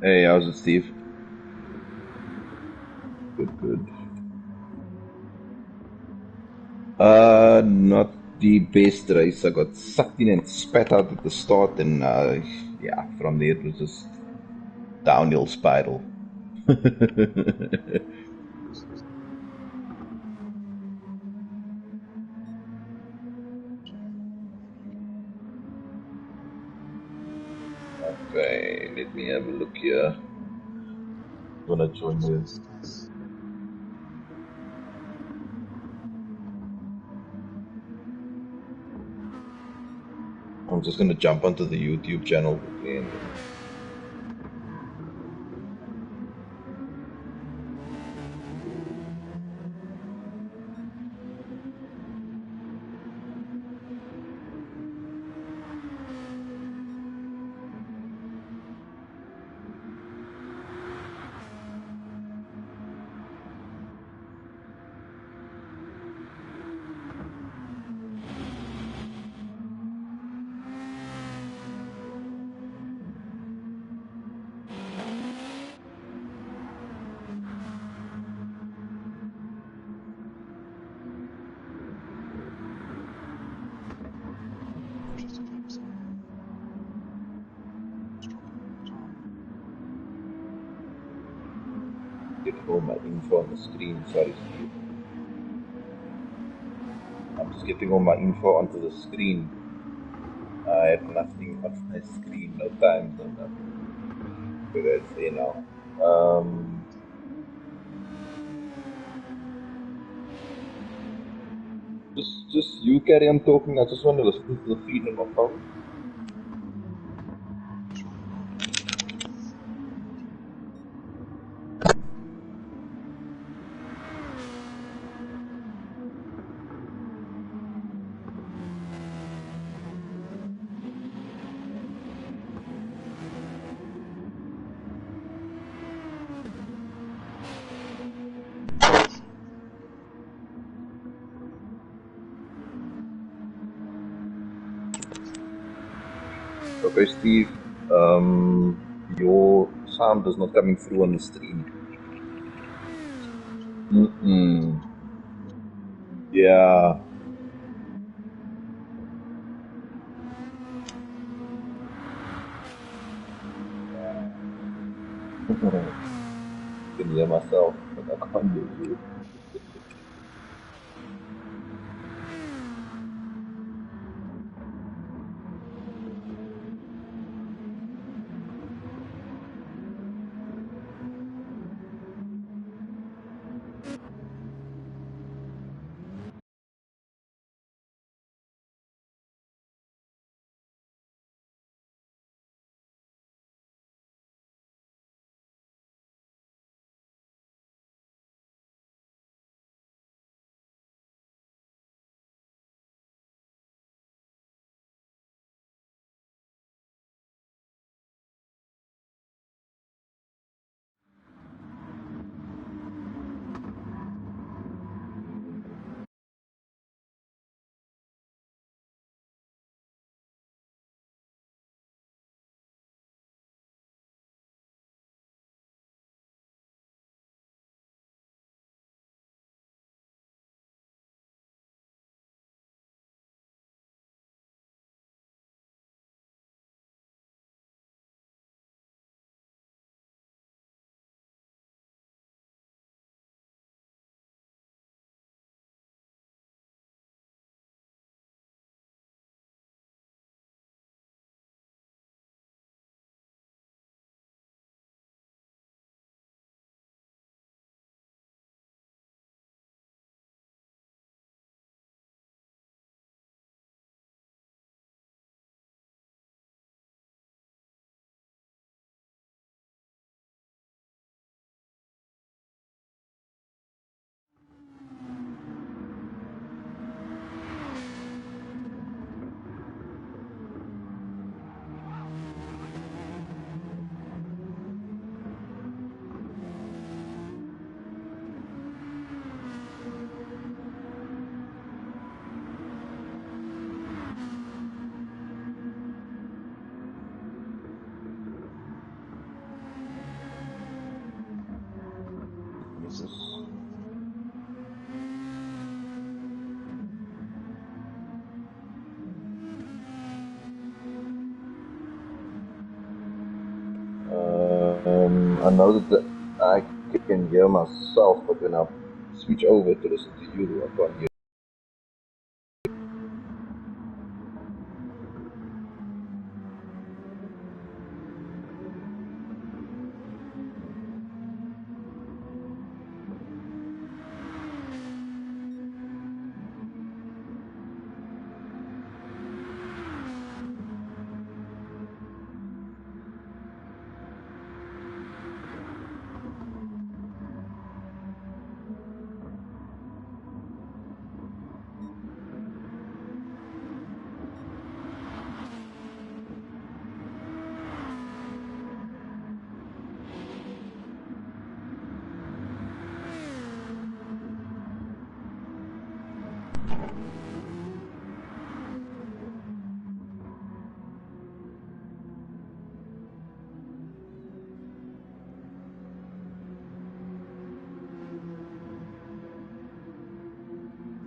Hey, how's it, Steve? Good, good. Not the best race. I got sucked in and spat out at the start, and yeah, from there it was just downhill spiral. Okay, let me have a look here. Gonna join you. I'm just gonna jump onto the YouTube channel quickly and get all my info on the screen. Sorry, Steve. I'm just getting all my info onto the screen. I have nothing on my screen, no time, no nothing. Okay, that's there now. Just you carry on talking. I just want to listen to the feed on my phone. Okay, Steve. Your sound is not coming through on the stream. Mm-mm. Yeah. I can hear myself, but I can't hear you. I know that I can hear myself, but when I switch over to listen to you, I can't hear.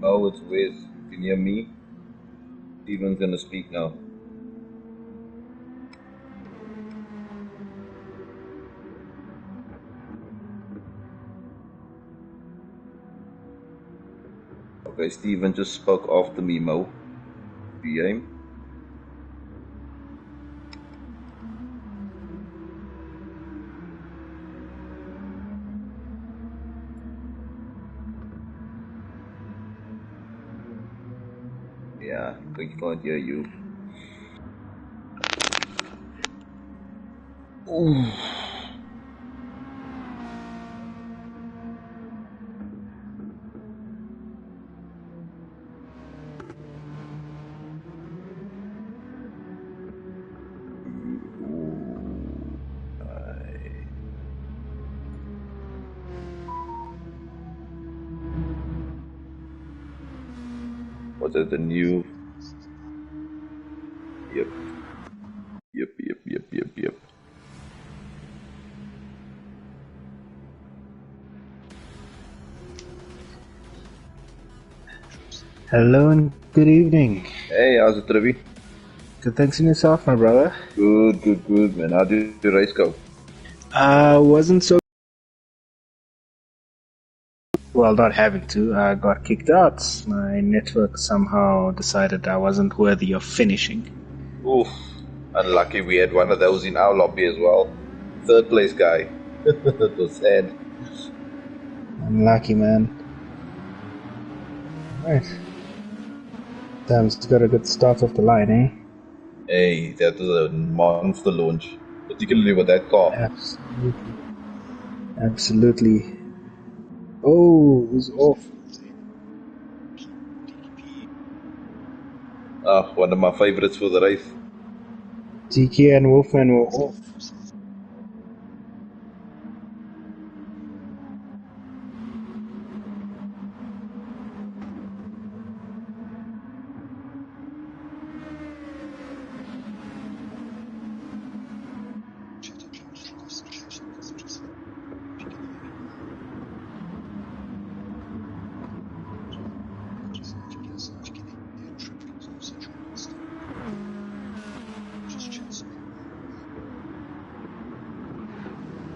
Oh, it's Wes. You can hear me? Steven's gonna speak now. Okay, Steven just spoke after me, Mo. Do you hear him? Yeah, he can't hear you. Ooh. Was it the new? Yep. Yep. Hello and good evening. Hey, how's it, Trevi? Good, thanks in yourself, my brother. Good, man. How did the race go? Wasn't so well, not having to. I got kicked out. My network somehow decided I wasn't worthy of finishing. Oof. Unlucky we had one of those in our lobby as well. Third place guy. That was sad. Unlucky, man. Right. Sam's got a good start off the line, eh? Hey, that was a monster launch. Particularly with that car. Absolutely. Oh, it was off. One of my favorites for the race. TK and Wolfman were off.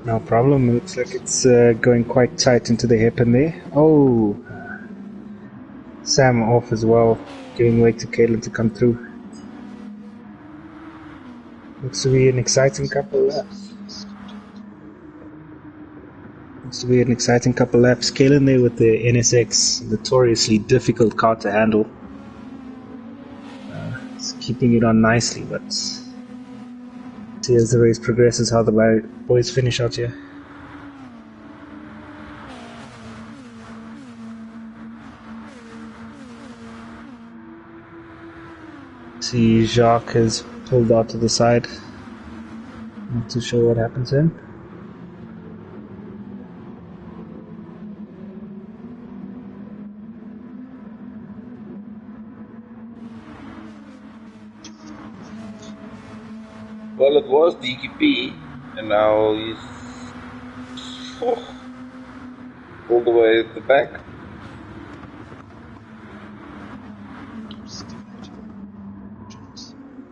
No problem. It looks like it's going quite tight into the hairpin there. Oh, Sam off as well, giving way to Caitlin to come through. Looks to be an exciting couple laps. Caitlin there with the NSX, notoriously difficult car to handle. It's keeping it on nicely, but see as the race progresses how the boys finish out here. See, Jacques has pulled out to the side. Not too sure what happens then. Well, it was DKP, and now he's all the way at the back.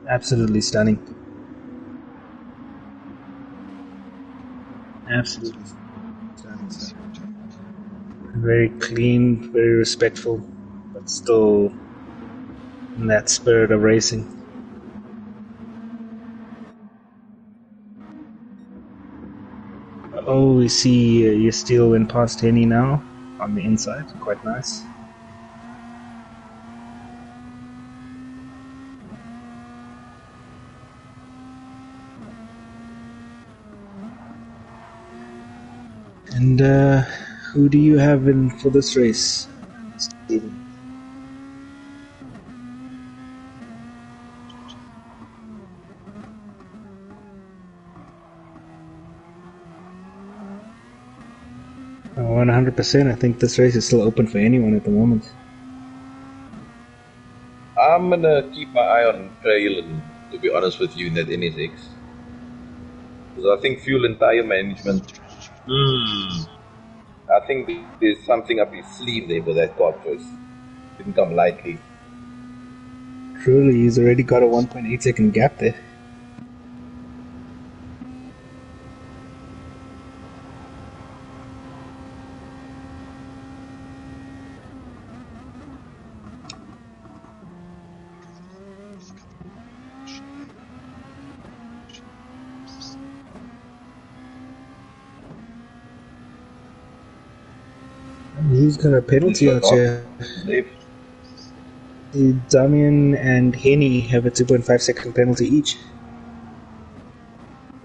Absolutely stunning. Absolutely. Very clean, very respectful, but still in that spirit of racing. Oh, we see your steel went past Henny now on the inside. Quite nice. And who do you have in for this race, Stephen? Oh, 100%. I think this race is still open for anyone at the moment. I'm gonna keep my eye on Trail, and to be honest with you, in that NSX. Because I think fuel and tire management, I think there's something up his sleeve there with that car choice. Didn't come lightly. Truly, he's already got a 1.8 second gap there. He's got a penalty out here. Damian and Henny have a 2.5 second penalty each.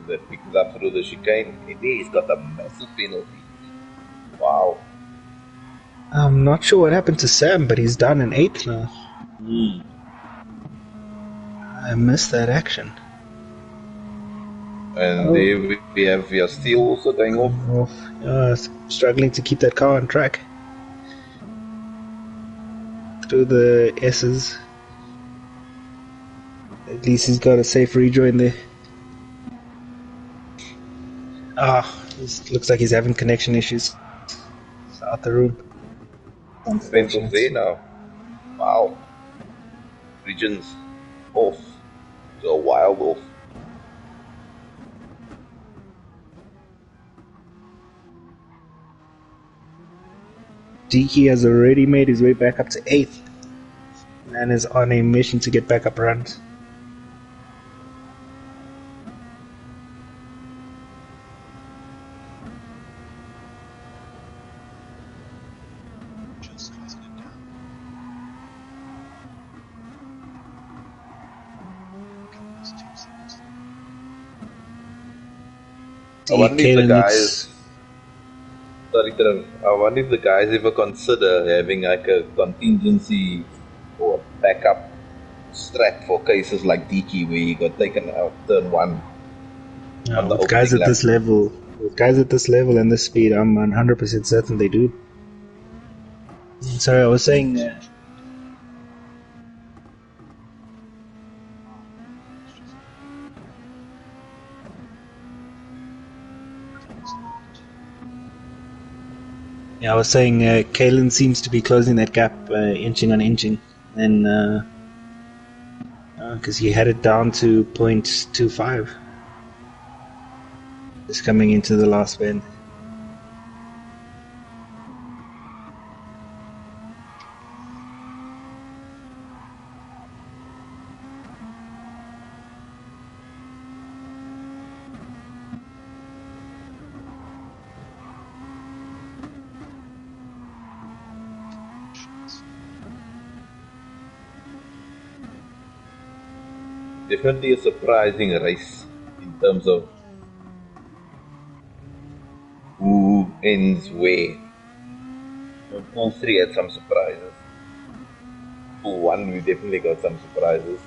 That picks up through the chicane. He's got a massive penalty. Wow. I'm not sure what happened to Sam, but he's down in 8th now. I missed that action. And there we have your steel also going off. Struggling to keep that car on track. Through the S's. At least he's got a safe rejoin there. This looks like he's having connection issues. He's out the room. Pencils there now. Wow. Regions off. So wild off. Deke has already made his way back up to 8th and is on a mission to get back up runs. I wonder if the guys. I wonder if the guys ever consider having like a contingency or a backup strap for cases like Diki where he got taken out turn 1. With guys at this level, and this speed, I'm 100% certain they do. Sorry, I was saying. I was saying Kalen seems to be closing that gap inching on inching, and because he had it down to 0.25 just coming into the last bend. Definitely a surprising race in terms of who ends where. All 3 had some surprises. Pool 1 we definitely got some surprises.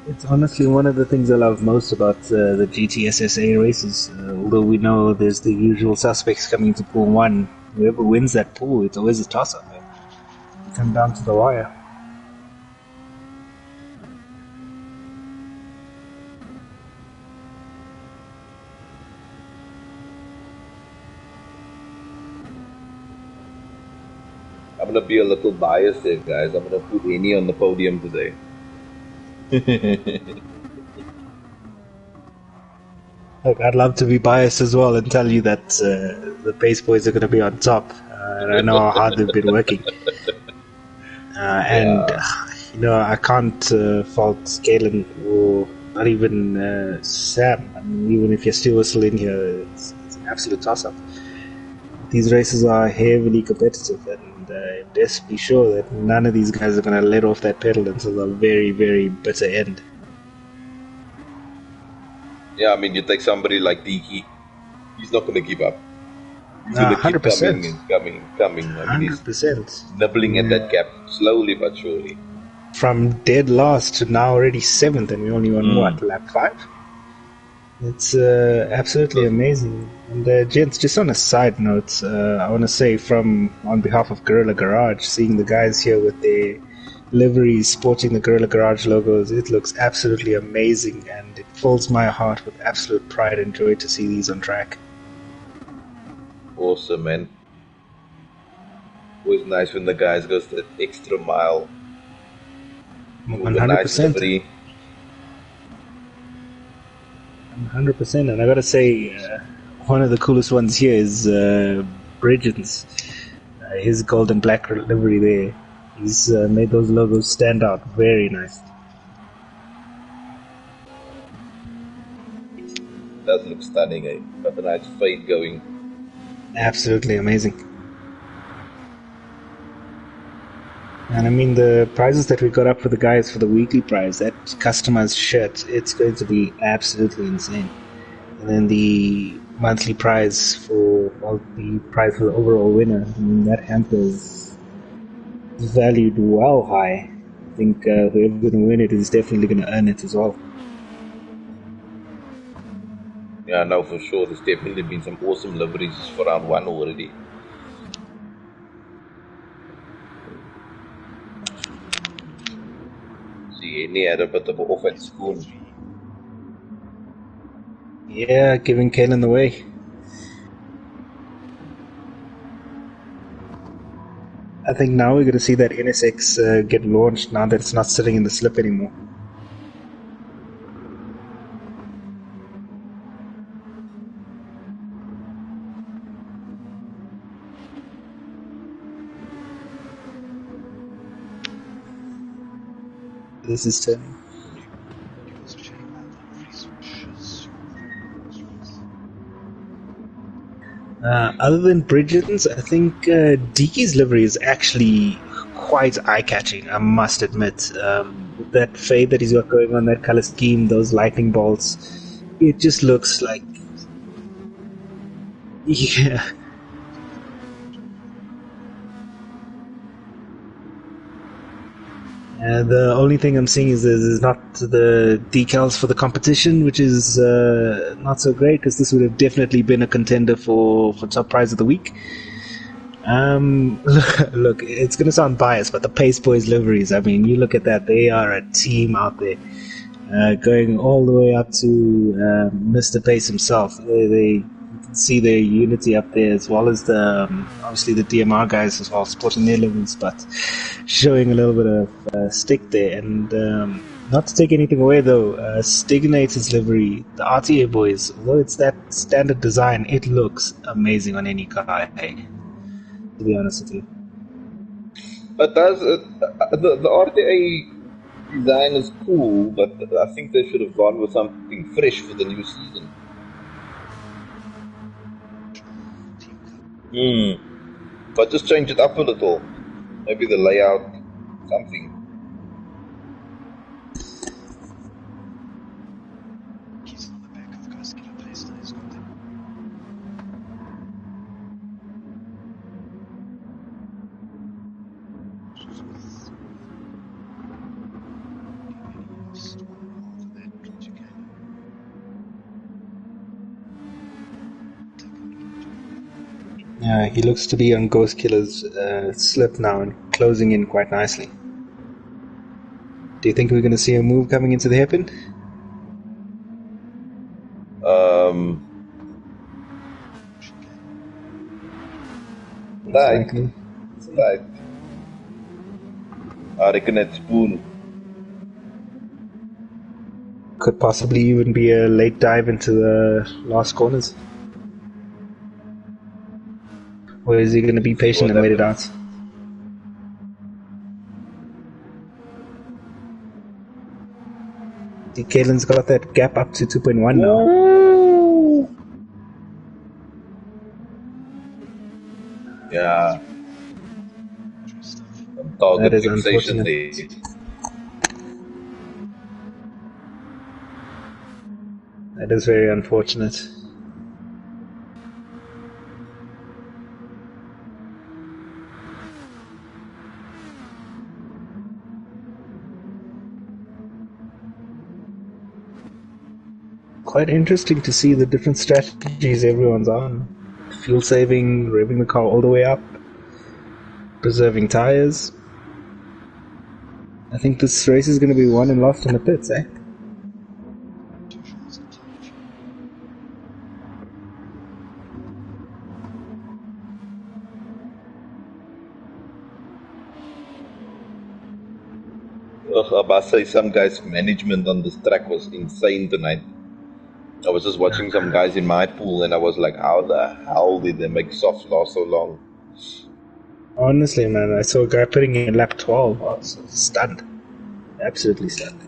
It's honestly one of the things I love most about the GTSSA races. Although we know there's the usual suspects coming to pool 1, whoever wins that pool, it's always a toss-up. It comes down to the wire. I'm going to be a little biased there, guys. I'm going to put Henny on the podium today. Look, I'd love to be biased as well and tell you that the Pace Boys are going to be on top. And I know how hard they've been working. And, I can't fault Galen or not even Sam. I mean, even if you're still in here, it's an absolute toss-up. These races are heavily competitive, and just be sure that none of these guys are going to let off that pedal until the very, very bitter end. Yeah, I mean, you take somebody like Diki, he's not going to give up. He's going to keep 100%. coming. I mean, 100%. he's nibbling at that gap, slowly but surely. From dead last to now already 7th, and we're only on what, lap 5? It's absolutely amazing. And gents, just on a side note, I want to say on behalf of Gorilla Garage, seeing the guys here with their liveries sporting the Gorilla Garage logos, it looks absolutely amazing, and it fills my heart with absolute pride and joy to see these on track. Awesome, man. Always nice when the guys goes that extra mile. 100%. 100%. And I gotta say, one of the coolest ones here is Bridgens. His gold and black livery there. He's made those logos stand out very nice. Does look stunning, eh? Got a nice fade going. Absolutely amazing. And I mean, the prizes that we got up for the guys for the weekly prize, that customized shirt, it's going to be absolutely insane. And then the monthly prize for the overall winner, I mean, that hamper is valued well high. I think whoever's going to win it is definitely going to earn it as well. Yeah, no, for sure. There's definitely been some awesome liveries for round 1 already. He had a bit of an off at school. Yeah, giving Kalen the way. I think now we're going to see that NSX get launched now that it's not sitting in the slip anymore. This is turning. Other than Bridgens, I think Diki's livery is actually quite eye-catching, I must admit. That fade that he's got going on, that color scheme, those lightning bolts, it just looks like... Yeah. The only thing I'm seeing is not the decals for the competition, which is not so great, because this would have definitely been a contender for top prize of the week. Look, it's going to sound biased, but the Pace Boys liveries, I mean, you look at that, they are a team out there, going all the way up to Mr. Pace himself. They see their unity up there, as well as the obviously the DMR guys as well, sporting their liveries, but showing a little bit of stick there. And not to take anything away though, Stignator's livery, the RTA boys, although it's that standard design, it looks amazing on any car, to be honest with you. But does the RTA design is cool, but I think they should have gone with something fresh for the new season. But just change it up a little. Maybe the layout, something. He looks to be on Ghost Killer's slip now and closing in quite nicely. Do you think we're going to see a move coming into the hairpin? Right. I reckon it's spoon. could possibly even be a late dive into the last corners. Or is he going to be patient and wait it out? See, Caitlin's got that gap up to 2.1 now. Yeah. Target That is fixation unfortunate. there. That is very unfortunate. Quite interesting to see the different strategies everyone's on. Fuel saving, revving the car all the way up, preserving tires. I think this race is going to be won and lost in the pits, eh? I must say, some guys' management on this track was insane tonight. I was just watching some guys in my pool and I was like, how the hell did they make softs last so long? Honestly, man, I saw a guy putting in lap 12. I was stunned. Absolutely stunned.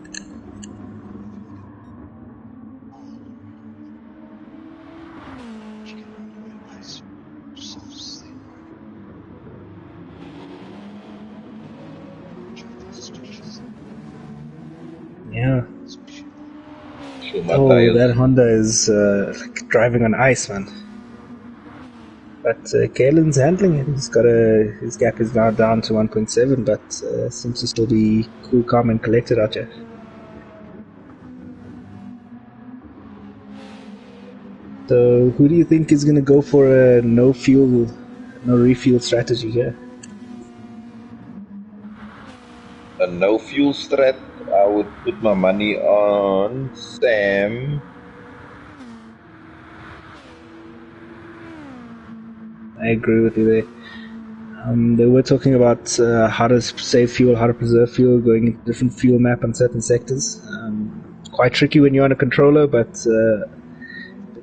Yeah. Oh, that Honda is like driving on ice, man. But Kalen's handling it. He's got his gap is now down to 1.7, but seems to still be cool, calm, and collected out here. So, who do you think is going to go for a no refuel strategy here? A no fuel strat, I would put my money on Sam. I agree with you there. They were talking about how to save fuel, how to preserve fuel, going into different fuel map on certain sectors. Quite tricky when you're on a controller, but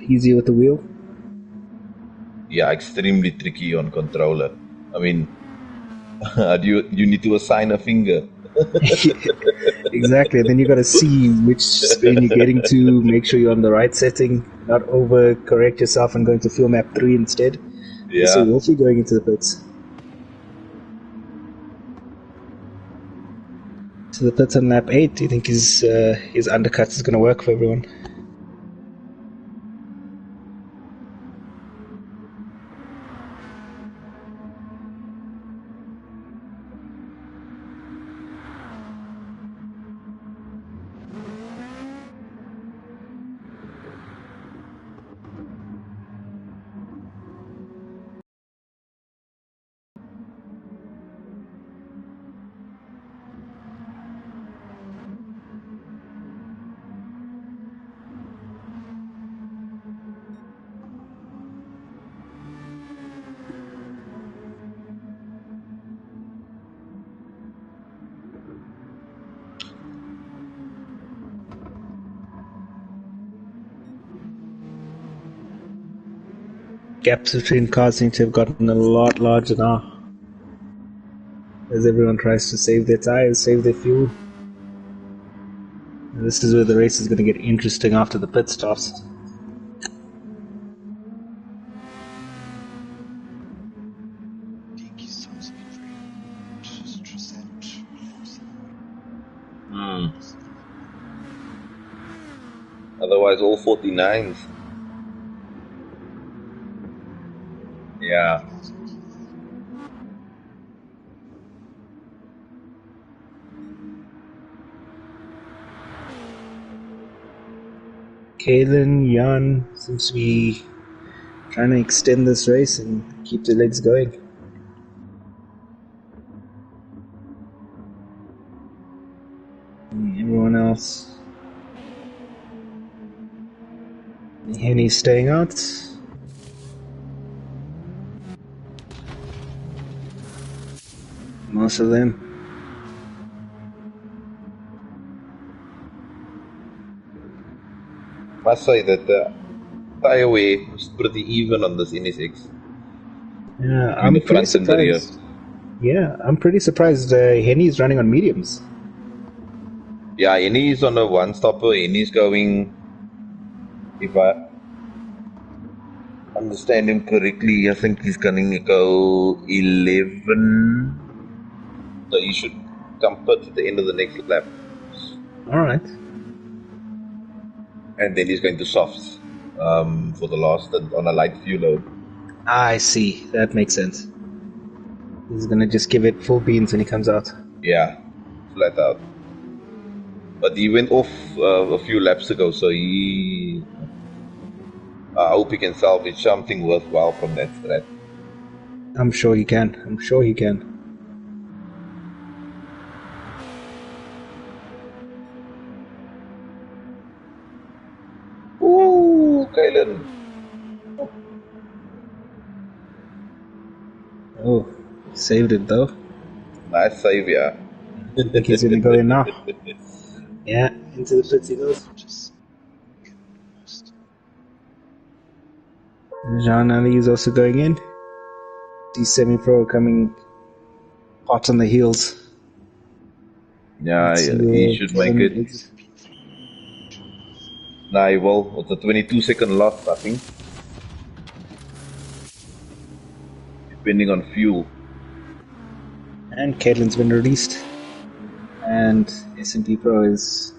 easier with the wheel. Yeah, extremely tricky on controller. I mean, you need to assign a finger. Exactly. Then you got to see which screen you're getting to, make sure you're on the right setting, not overcorrect yourself and going to fuel map 3 instead. Yeah. So you're also going into the pits. So the pits on lap 8, do you think his undercut is going to work for everyone? Gaps between cars seem to have gotten a lot larger now, as everyone tries to save their tires, save their fuel. And this is where the race is going to get interesting after the pit stops. Otherwise, all 49s. Yeah. Kalen, Jan seems to be trying to extend this race and keep the legs going. And everyone else. Henny's staying out. Most of them. Must say that the tire wear was pretty even on this NSX Yeah, between I'm the pretty front and the rear. surprised. Yeah, I'm pretty surprised Henny's running on mediums. Yeah, Henny is on a one stopper. Henny's going, if I understand him correctly, I think he's going to go 11. So he should come pit at the end of the next lap. Alright. And then he's going to softs for the last on a light fuel load. I see. That makes sense. He's gonna just give it full beans when he comes out. Yeah, flat out. But he went off a few laps ago, so I hope he can salvage something worthwhile from that strat. I'm sure he can. I'm sure he can. Ooh, Kylan. Oh, saved it though. Nice save, yeah. I think he's gonna go in now. Yeah, into the pits he goes. Jean Ali is also going in. The semi-pro coming hot on the heels. Yeah, he should make it. Nah, he will. It's a 22-second loss, I think. Depending on fuel. And Caitlin's been released. And S&P Pro is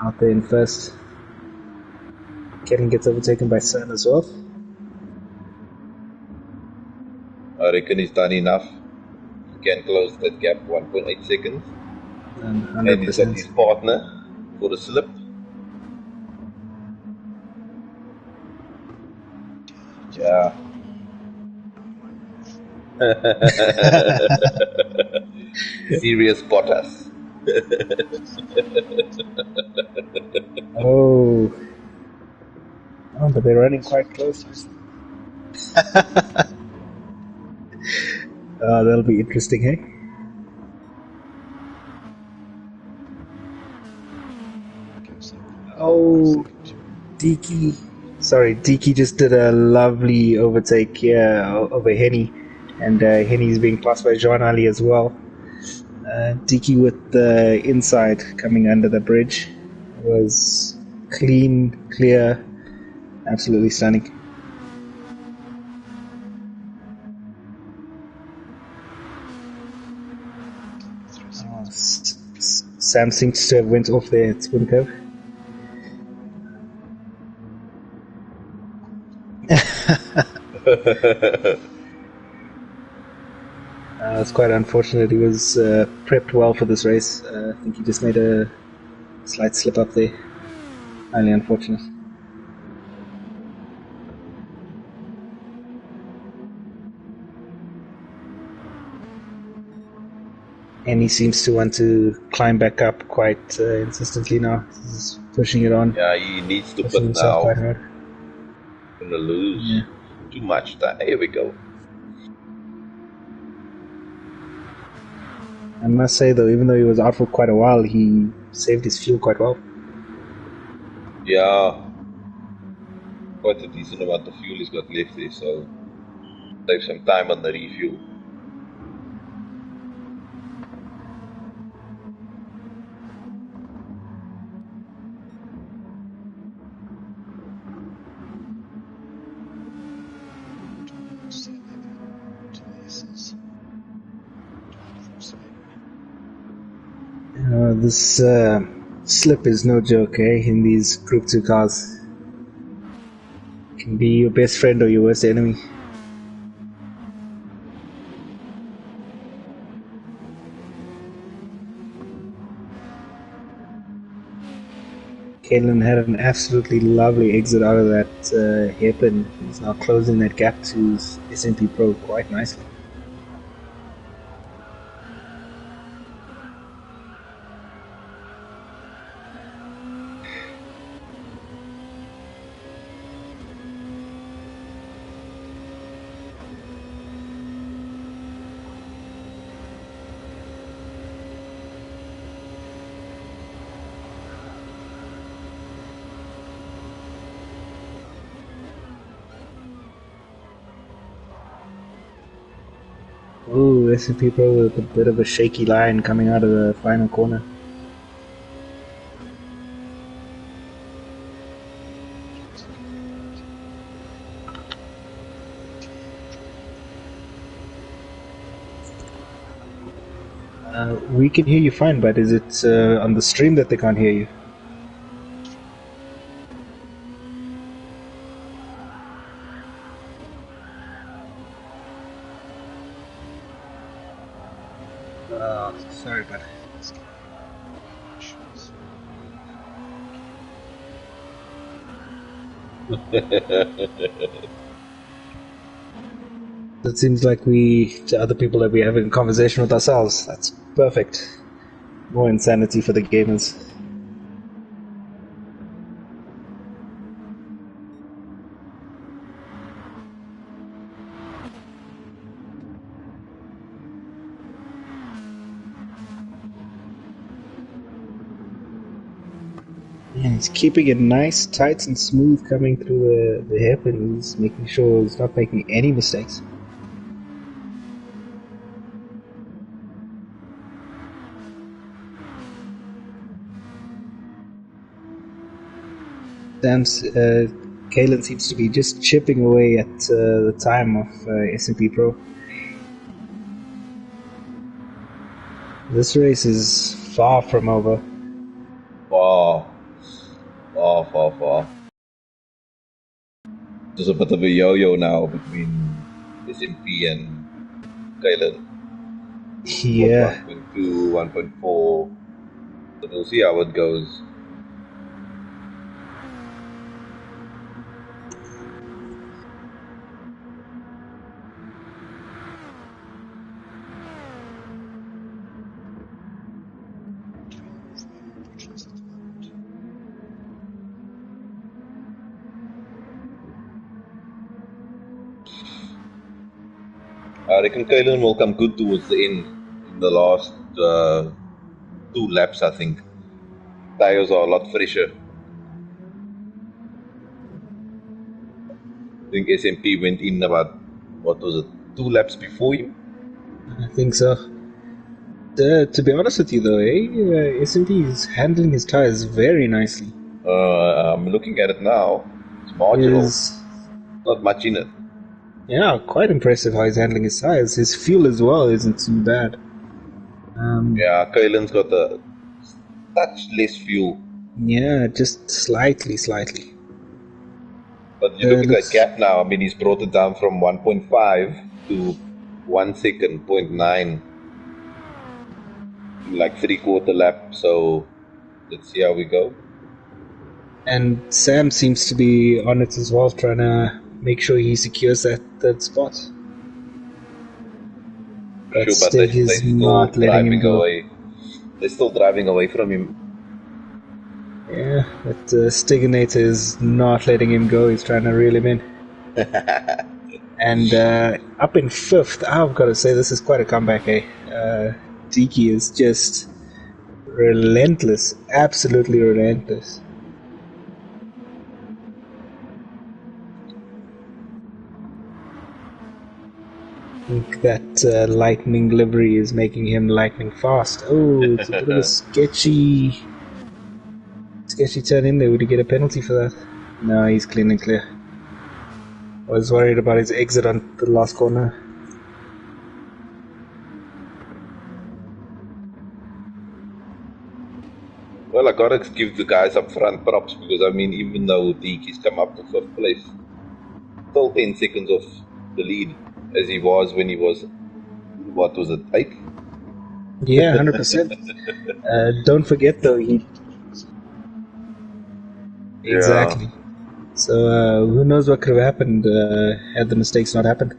out there in first. Caitlin gets overtaken by Sun as well. I reckon he's done enough. He can close that gap 1.8 seconds. And he's got his partner for the slip. Yeah. Serious Bottas. Oh, but they're running quite close. That'll be interesting, hey? Oh, Deaky just did a lovely overtake here over Henny, and Henny's being passed by Jean Ali as well. Deaky with the inside coming under the bridge was clean, clear, absolutely stunning. Sam seems to have went off their spin curve. It's quite unfortunate. He was prepped well for this race. I think he just made a slight slip up there. Highly unfortunate. And he seems to want to climb back up quite insistently now. He's pushing it on. Yeah, he needs to put now. Quite hard. Gonna lose too much time. Here we go. I must say though, even though he was out for quite a while, he saved his fuel quite well. Yeah. Quite a decent amount of fuel he's got left there, so save some time on the refuel. This slip is no joke, eh? In these Group 2 cars. It can be your best friend or your worst enemy. Caitlin had an absolutely lovely exit out of that hairpin. He's now closing that gap to S&P Pro quite nicely. Oh, S&P Pro with a bit of a shaky line coming out of the final corner. We can hear you fine, but is it on the stream that they can't hear you? Sorry, but it seems like to other people, that we're having a conversation with ourselves. That's perfect. More insanity for the gamers. Yeah, he's keeping it nice, tight, and smooth coming through the hip, and he's making sure he's not making any mistakes. Kalen seems to be just chipping away at the time of S&P Pro. This race is far from over. Far. There's a bit of a yo-yo now between SMP and Kalen. Yeah. 1.2, 1.4. But we'll see how it goes. I reckon Kalen will come good towards the end. In the last 2 laps, I think. Tires are a lot fresher. I think SMP went in about, what was it, 2 laps before him? I think so. To be honest with you, though, S&P is handling his tires very nicely. I'm looking at it now. It's marginal. Not much in it. Yeah, quite impressive how he's handling his tires. His fuel as well isn't too bad. Yeah, Kalen's got a touch less fuel. Yeah, just slightly. But you look at that gap now. I mean, he's brought it down from 1.5 to 1 second, 0.9. Like 3/4 lap. So let's see how we go. And Sam seems to be on it as well, trying to make sure he secures that third spot. But sure, but Stig is not letting him go. Away. They're still driving away from him. Yeah, but Stiginator is not letting him go. He's trying to reel him in. And up in 5th, I've got to say this is quite a comeback, eh? Deaky is just relentless, absolutely relentless. I think that lightning livery is making him lightning fast. Oh, it's a bit of a sketchy turn in there. Would he get a penalty for that? No, he's clean and clear. I was worried about his exit on the last corner. Well, I gotta give the guys up front props because, I mean, even though Deaky's come up to 5th place, still 10 seconds off the lead as he was when he was, what was it, 8th? Yeah, 100%. Don't forget though, Exactly. Yeah. So who knows what could have happened had the mistakes not happened.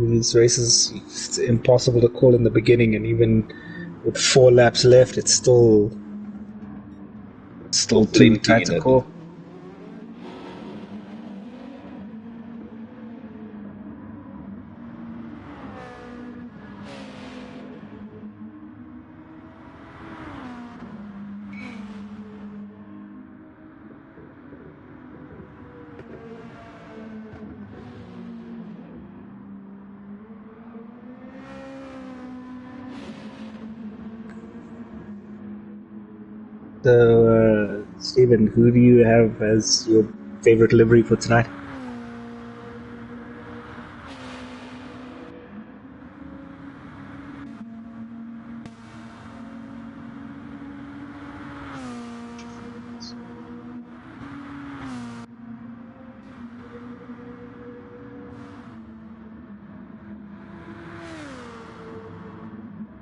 These races, it's impossible to call in the beginning, and even with 4 laps left, it's still too tight to call. So, Stephen, who do you have as your favorite livery for tonight?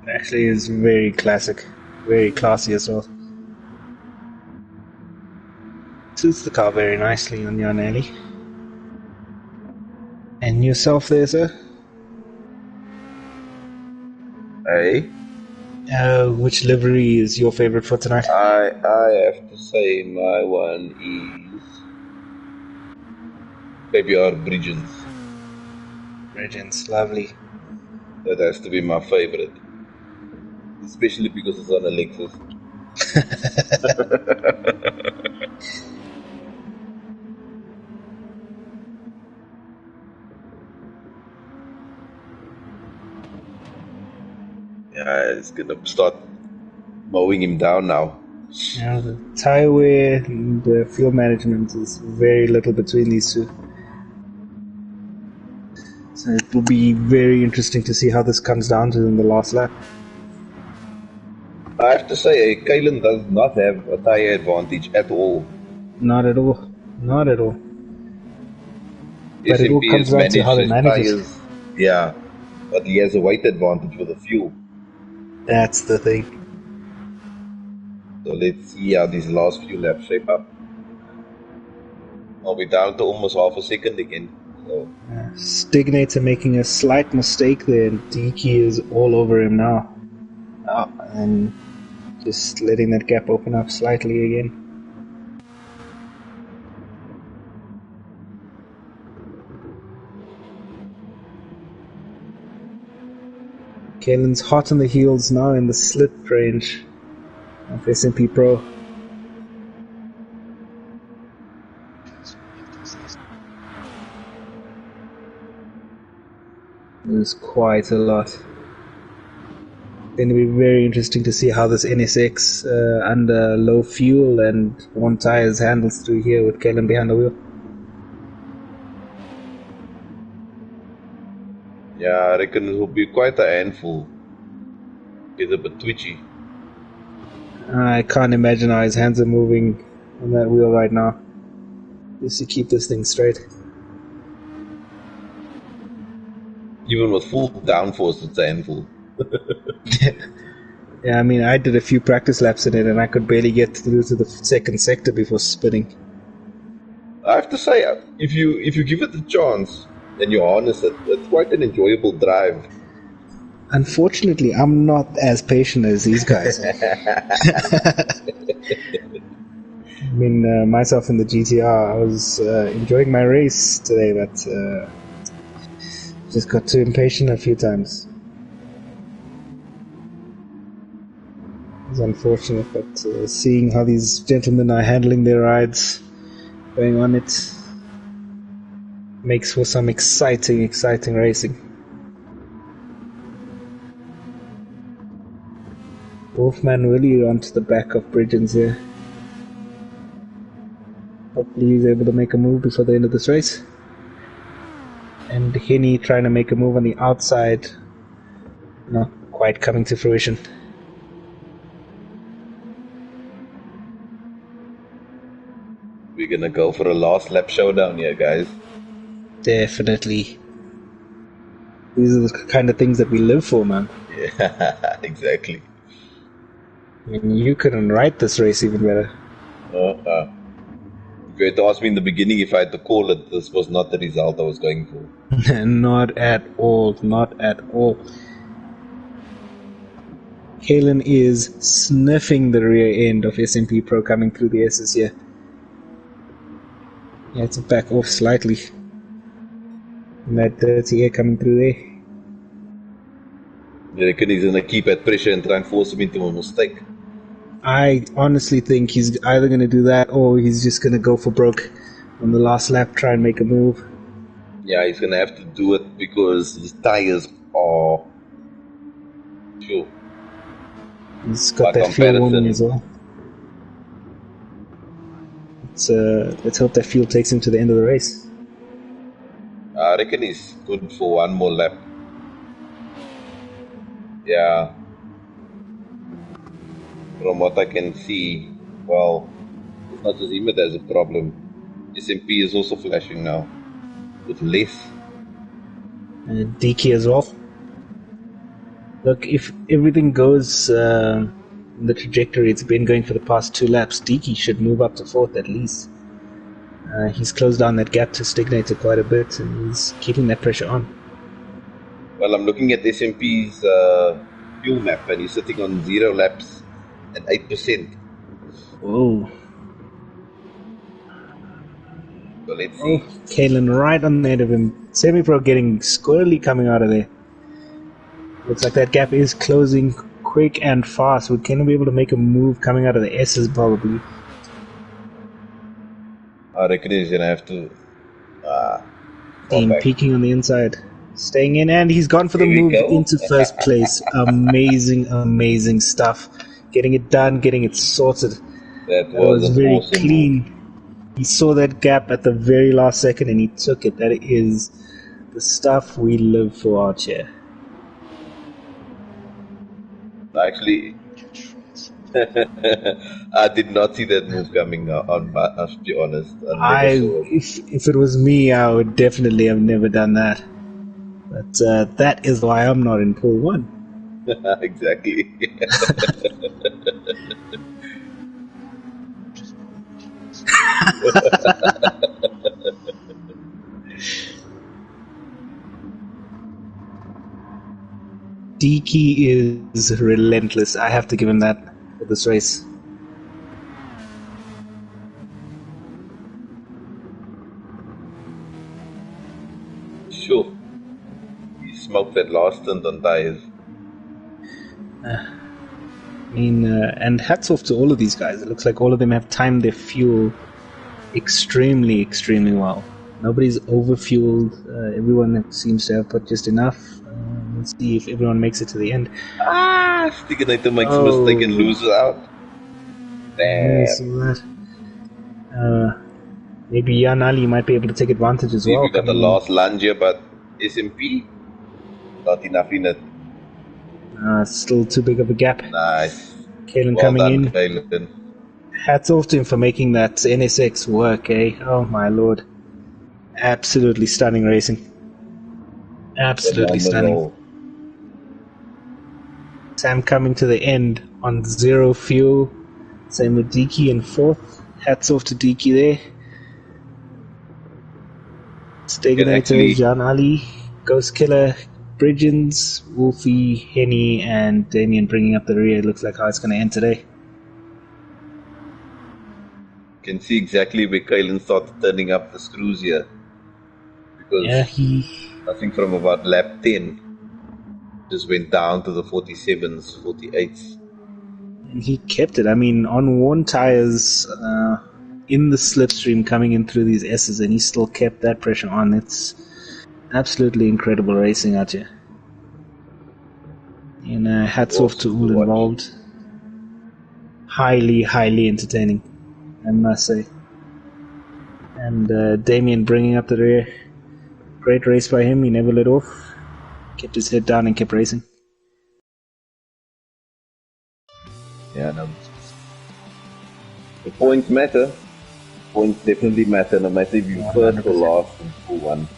Actually, is very classic, very classy as well. Suits the car very nicely on your Nelly. And yourself there, sir? Hey? Which livery is your favorite for tonight? I have to say my one is maybe our Bridgens. Bridgens, lovely. That has to be my favorite. Especially because it's on a Lexus. Yeah, it's gonna start mowing him down now. Yeah, the tire wear and the fuel management is very little between these two. So it will be very interesting to see how this comes down to in the last lap. I have to say, Kalen does not have a tire advantage at all. Not at all. Not at all. But SMP it all comes down to how they manage it. Yeah, but he has a weight advantage with the fuel. That's the thing. So let's see how these last few laps shape up. I'll be down to almost half a second again. So. Stignator making a slight mistake there, and Diki is all over him now. And just letting that gap open up slightly again. Kalen's hot on the heels now in the slit range of SMP Pro. There's quite a lot. Going to be very interesting to see how this NSX under low fuel and one tires handles through here with Kalen behind the wheel. Yeah, I reckon it will be quite a handful. He's a bit twitchy. I can't imagine how his hands are moving on that wheel right now. Just to keep this thing straight. Even with full downforce, it's a handful. Yeah, I mean, I did a few practice laps in it and I could barely get through to the second sector before spinning. I have to say, if you give it a chance and you harness it, it's quite an enjoyable drive. Unfortunately, I'm not as patient as these guys. I mean, myself in the GTR, I was enjoying my race today, but just got too impatient a few times. It's unfortunate, but seeing how these gentlemen are handling their rides, going on it, makes for some exciting racing. Wolfman really onto the back of Bridgens here. Hopefully he's able to make a move before the end of this race. And Henny trying to make a move on the outside, not quite coming to fruition. We're gonna go for a last lap showdown here, guys. Definitely. These are the kind of things that we live for, man. Yeah, exactly. I mean, you couldn't write this race even better. If you had to ask me in the beginning if I had to call it, this was not the result I was going for. Not at all. Not at all. Kalen is sniffing the rear end of SMP Pro coming through the S's here. He had to back off slightly. And that dirty air coming through there. You reckon he's going to keep at pressure and try and force him into a mistake? I honestly think he's either going to do that or he's just going to go for broke on the last lap, try and make a move. Yeah, he's going to have to do it because his tires are... Sure. He's got that fuel warming as well. Let's hope that fuel takes him to the end of the race. I reckon he's good for one more lap. Yeah. From what I can see, well, it's not just him that has a problem. SMP is also flashing now with less. Deke as well. Look, if everything goes in the trajectory it's been going for the past 2 laps, Deke should move up to 4th at least. He's closed down that gap to Stignator quite a bit, and he's keeping that pressure on. Well, I'm looking at SMP's fuel map, and he's sitting on 0 laps at 8%. Whoa. So let's see. Kalen right on the end of him. Semi-Pro getting squirrely coming out of there. Looks like that gap is closing quick and fast. Would Kalen be able to make a move coming out of the S's probably? I reckon he's going to have to... Dean peeking on the inside. Staying in, and he's gone for the move into first place. Amazing, amazing stuff. Getting it done, getting it sorted. That was very awesome clean. Move. He saw that gap at the very last second and he took it. That is the stuff we live for out here. Actually, I did not see that move coming on, I have to be honest. If it was me, I would definitely have never done that. But that is why I'm not in pool 1. Exactly. Deke is relentless. I have to give him that for this race. Sure. He smoked that last stint on tires. And hats off to all of these guys. It looks like all of them have timed their fuel extremely, extremely well. Nobody's overfueled. Everyone seems to have put just enough. Let's see if everyone makes it to the end. Stignator makes a mistake and loses out. Damn. Maybe Jan Ali might be able to take advantage as well. We got the last lunge here, but SMP, not enough in it. Still too big of a gap. Nice. Kalen coming in. Kalen. Hats off to him for making that NSX work, eh? Oh my lord. Absolutely stunning racing. Absolutely stunning. Sam coming to the end on 0 fuel. Same with Deke in 4th. Hats off to Deke there. Steganator, Jan Ali, Ghost Killer, Bridgens, Wolfie, Henny, and Damien bringing up the rear. Looks like how it's going to end today. You can see exactly where Kalen started turning up the screws here. Because I think from about lap 10, just went down to the 47s, 48s. And he kept it. I mean, on worn tires, in the slipstream coming in through these S's, and he still kept that pressure on. It's absolutely incredible racing out here. And hats off to all involved. Highly, highly entertaining, I must say. And Damien bringing up the rear. Great race by him. He never let off. Kept his head down and kept racing. Yeah, no. The points matter. Points definitely matter, no matter if you first or last in pool 1.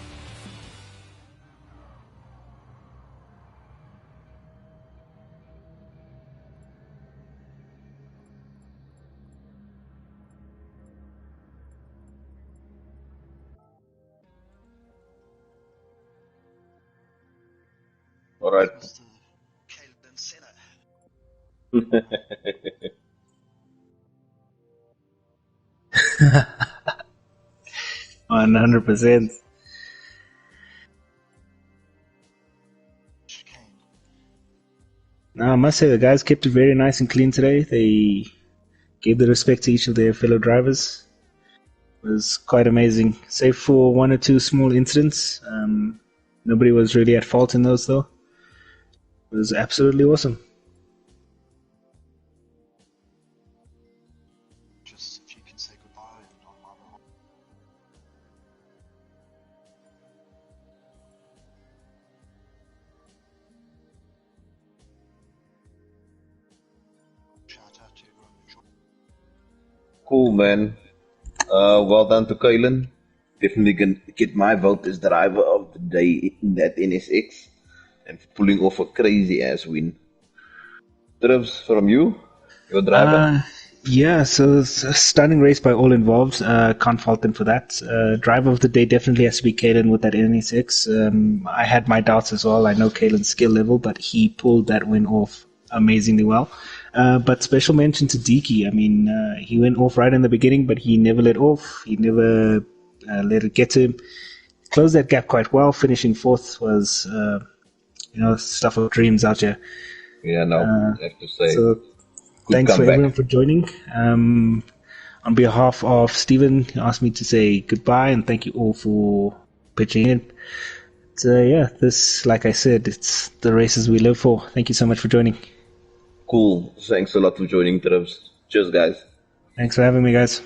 All right. 100%. Now, I must say the guys kept it very nice and clean today. They gave the respect to each of their fellow drivers. It was quite amazing, save for 1 or 2 small incidents. Nobody was really at fault in those, though. It was absolutely awesome. Just if you can say goodbye and Cool, man. Well done to Kalen. Definitely gonna get my vote as driver of the day in that NSX and for pulling off a crazy ass win. Trivs from you, your driver. Yeah, so it's a stunning race by all involved. Can't fault them for that. Driver of the day definitely has to be Kalen with that NSX. I had my doubts as well. I know Kalen's skill level, but he pulled that win off amazingly well. But special mention to Deaky. I mean, he went off right in the beginning, but he never let off. He never let it get to him. Closed that gap quite well. Finishing fourth was, stuff of dreams out here. Yeah, no, I have to say. So thanks for everyone for joining. On behalf of Stephen, he asked me to say goodbye and thank you all for pitching in. So yeah, this, like I said, it's the races we live for. Thank you so much for joining. Cool. Thanks a lot for joining, Trivs. Cheers, guys. Thanks for having me, guys.